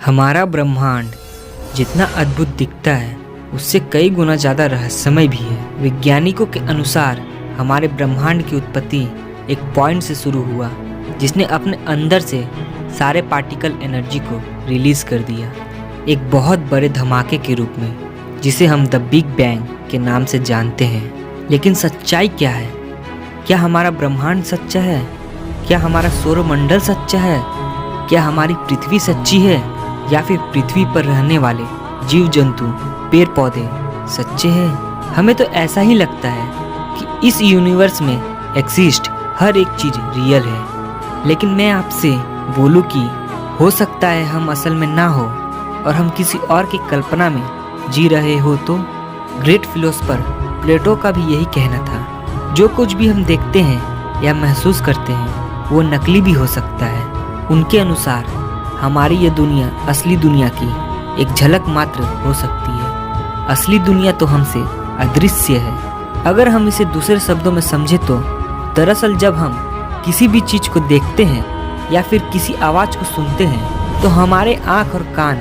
हमारा ब्रह्मांड जितना अद्भुत दिखता है उससे कई गुना ज़्यादा रहस्यमय भी है। वैज्ञानिकों के अनुसार हमारे ब्रह्मांड की उत्पत्ति एक पॉइंट से शुरू हुआ जिसने अपने अंदर से सारे पार्टिकल एनर्जी को रिलीज़ कर दिया, एक बहुत बड़े धमाके के रूप में, जिसे हम द बिग बैंग के नाम से जानते हैं। लेकिन सच्चाई क्या है? क्या हमारा ब्रह्मांड सच्चा है? क्या हमारा सौरमंडल सच्चा है? क्या हमारी पृथ्वी सच्ची है? या फिर पृथ्वी पर रहने वाले जीव जंतु, पेड़ पौधे सच्चे हैं? हमें तो ऐसा ही लगता है कि इस यूनिवर्स में एग्जिस्ट हर एक चीज़ रियल है। लेकिन मैं आपसे बोलूँ कि हो सकता है हम असल में ना हो और हम किसी और की कल्पना में जी रहे हो। तो ग्रेट फिलोसोफर प्लेटो का भी यही कहना था, जो कुछ भी हम देखते हैं या महसूस करते हैं वो नकली भी हो सकता है। उनके अनुसार हमारी ये दुनिया असली दुनिया की एक झलक मात्र हो सकती है। असली दुनिया तो हमसे अदृश्य है। अगर हम इसे दूसरे शब्दों में समझे तो दरअसल जब हम किसी भी चीज़ को देखते हैं या फिर किसी आवाज़ को सुनते हैं तो हमारे आँख और कान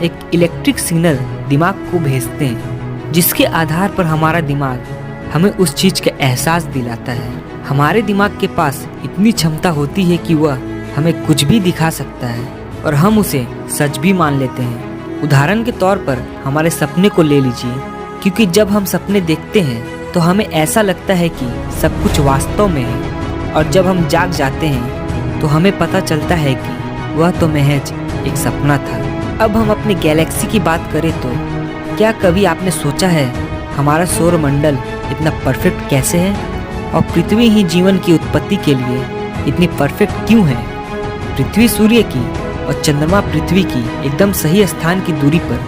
एक इलेक्ट्रिक सिग्नल दिमाग को भेजते हैं, जिसके आधार पर हमारा दिमाग हमें उस चीज़ का एहसास दिलाता है। हमारे दिमाग के पास इतनी क्षमता होती है कि वह हमें कुछ भी दिखा सकता है और हम उसे सच भी मान लेते हैं। उदाहरण के तौर पर हमारे सपने को ले लीजिए, क्योंकि जब हम सपने देखते हैं तो हमें ऐसा लगता है कि सब कुछ वास्तव में है, और जब हम जाग जाते हैं तो हमें पता चलता है कि वह तो महज एक सपना था। अब हम अपनी गैलेक्सी की बात करें तो क्या कभी आपने सोचा है हमारा सौरमंडल इतना परफेक्ट कैसे है, और पृथ्वी ही जीवन की उत्पत्ति के लिए इतनी परफेक्ट क्यों है? पृथ्वी सूर्य की और चंद्रमा पृथ्वी की एकदम सही स्थान की दूरी पर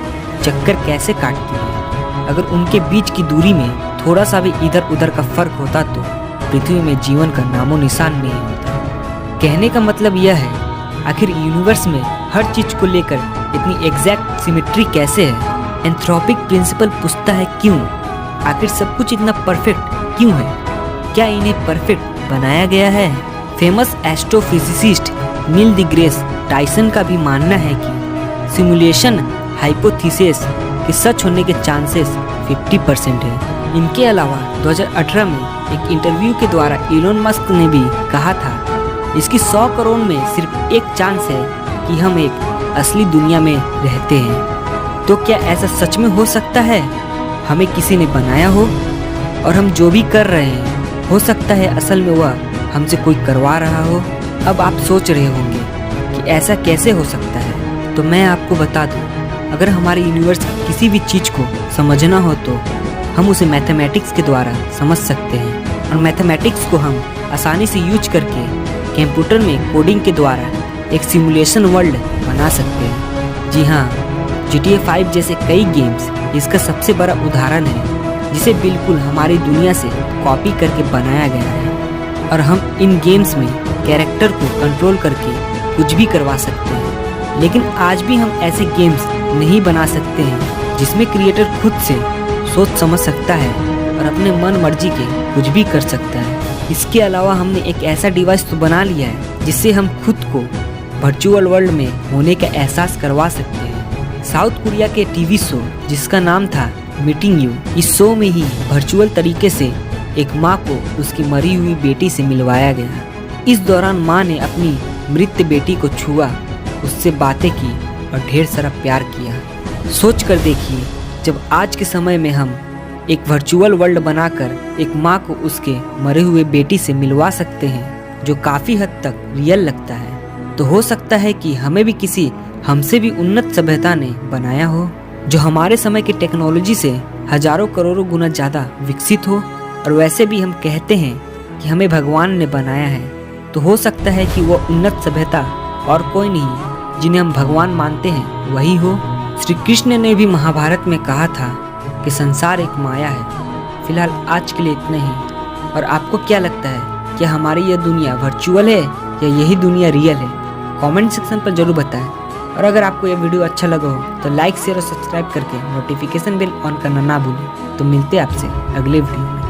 चक्कर कैसे काटती है? अगर उनके बीच की दूरी में थोड़ा सा भी इधर उधर का फर्क होता तो पृथ्वी में जीवन का नामो निशान नहीं होता। कहने का मतलब यह है, आखिर यूनिवर्स में हर चीज को लेकर इतनी एग्जैक्ट सिमेट्री कैसे है? एंथ्रोपिक प्रिंसिपल पूछता है क्यों? आखिर सब कुछ इतना परफेक्ट क्यों है? क्या इन्हें परफेक्ट बनाया गया है? फेमस एस्ट्रोफिजिसिस्ट नील डिग्रेस टाइसन का भी मानना है कि सिमुलेशन हाइपोथेसिस के सच होने के चांसेस 50% है। इनके अलावा 2018 में एक इंटरव्यू के द्वारा इलोन मस्क ने भी कहा था, इसकी 100 करोड़ में सिर्फ एक चांस है कि हम एक असली दुनिया में रहते हैं। तो क्या ऐसा सच में हो सकता है? हमें किसी ने बनाया हो और हम जो भी कर रहे हैं हो सकता है असल में वह हमसे कोई करवा रहा हो। अब आप सोच रहे होंगे कि ऐसा कैसे हो सकता है, तो मैं आपको बता दूं, अगर हमारे यूनिवर्स की किसी भी चीज़ को समझना हो तो हम उसे मैथमेटिक्स के द्वारा समझ सकते हैं, और मैथमेटिक्स को हम आसानी से यूज करके कंप्यूटर में कोडिंग के द्वारा एक सिमुलेशन वर्ल्ड बना सकते हैं। जी हाँ, GTA 5 जैसे कई गेम्स इसका सबसे बड़ा उदाहरण है, जिसे बिल्कुल हमारी दुनिया से कॉपी करके बनाया गया है, और हम इन गेम्स में कैरेक्टर को कंट्रोल करके कुछ भी करवा सकते हैं। लेकिन आज भी हम ऐसे गेम्स नहीं बना सकते हैं जिसमें क्रिएटर खुद से सोच समझ सकता है और अपने मन मर्जी के कुछ भी कर सकता है। इसके अलावा हमने एक ऐसा डिवाइस तो बना लिया है जिससे हम खुद को वर्चुअल वर्ल्ड में होने का एहसास करवा सकते हैं। साउथ कोरिया के टीवी शो जिसका नाम था मीटिंग यू, इस शो में ही वर्चुअल तरीके से एक माँ को उसकी मरी हुई बेटी से मिलवाया गया। इस दौरान माँ ने अपनी मृत बेटी को छुआ, उससे बातें की और ढेर सारा प्यार किया। सोच कर देखिए, जब आज के समय में हम एक वर्चुअल वर्ल्ड बनाकर एक माँ को उसके मरे हुए बेटी से मिलवा सकते हैं, जो काफ़ी हद तक रियल लगता है, तो हो सकता है कि हमें भी किसी हमसे भी उन्नत सभ्यता ने बनाया हो, जो हमारे समय की टेक्नोलॉजी से हजारों करोड़ों गुना ज़्यादा विकसित हो। और वैसे भी हम कहते हैं कि हमें भगवान ने बनाया है, तो हो सकता है कि वो उन्नत सभ्यता और कोई नहीं, जिन्हें हम भगवान मानते हैं, वही हो। श्री कृष्ण ने भी महाभारत में कहा था कि संसार एक माया है। फिलहाल आज के लिए इतना ही। और आपको क्या लगता है, क्या हमारी यह दुनिया वर्चुअल है या यही दुनिया रियल है? कमेंट सेक्शन पर जरूर बताएं। और अगर आपको यह वीडियो अच्छा लगा हो तो लाइक, शेयर और सब्सक्राइब करके नोटिफिकेशन बेल ऑन करना ना भूलें। तो मिलते हैं आपसे अगले वीडियो में।